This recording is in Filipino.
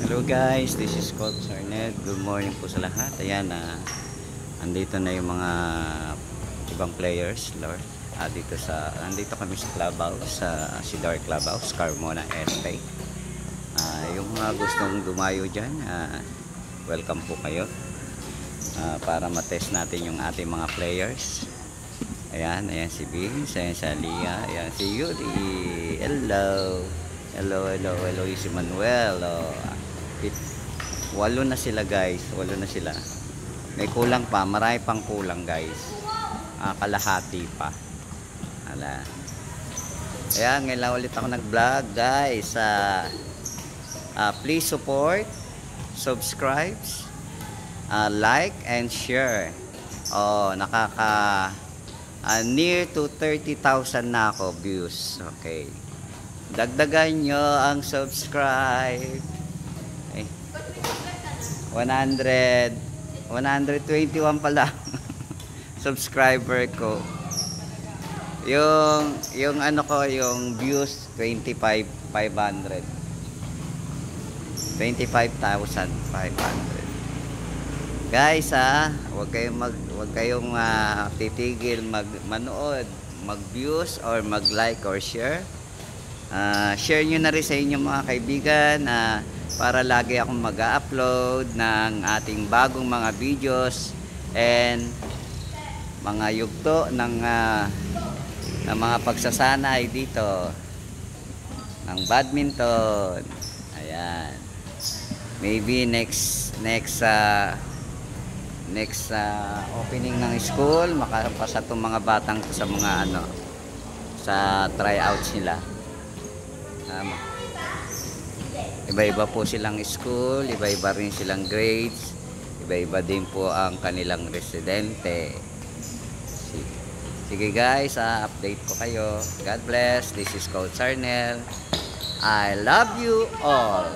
Hello guys, this is Coach Arnett. Good morning po sa lahat. Ayan, andito na yung mga ibang players, Lord. Andito kami sa clubhouse, sa Sidar Clubhouse, Carmona SP. Yung mga gustong dumayo dyan, welcome po kayo. Para matest natin yung ating mga players. Ayan si Vince, ayan si Aliyah, ayan si Yuri. Hello, si Manuel. Walo na sila guys, walo na sila. May kulang pa, marami pang kulang guys. Kalahati pa. Ayan, ngayon ulit ako nag-vlog guys. Please support, subscribe, like and share. Near to 30,000 na ako views. Okay, dagdagan nyo ang subscribe. 121 pa lang subscriber ko. Yung ano ko, yung views 25,500. Guys, wag kayong titigil manood, mag-views or mag-like or share. Share nyo na rin sa inyong mga kaibigan para lagi akong mag-upload ng ating bagong mga videos and mga yugto ng mga pagsasanay dito ng badminton. Ayan, maybe next opening ng school makapasa itong mga batang sa mga sa tryouts nila. Iba-iba po silang school, iba-iba rin silang grades, iba-iba din po ang kanilang residente. Sige guys, update ko kayo. God bless. This is Coach Arnel. I love you all.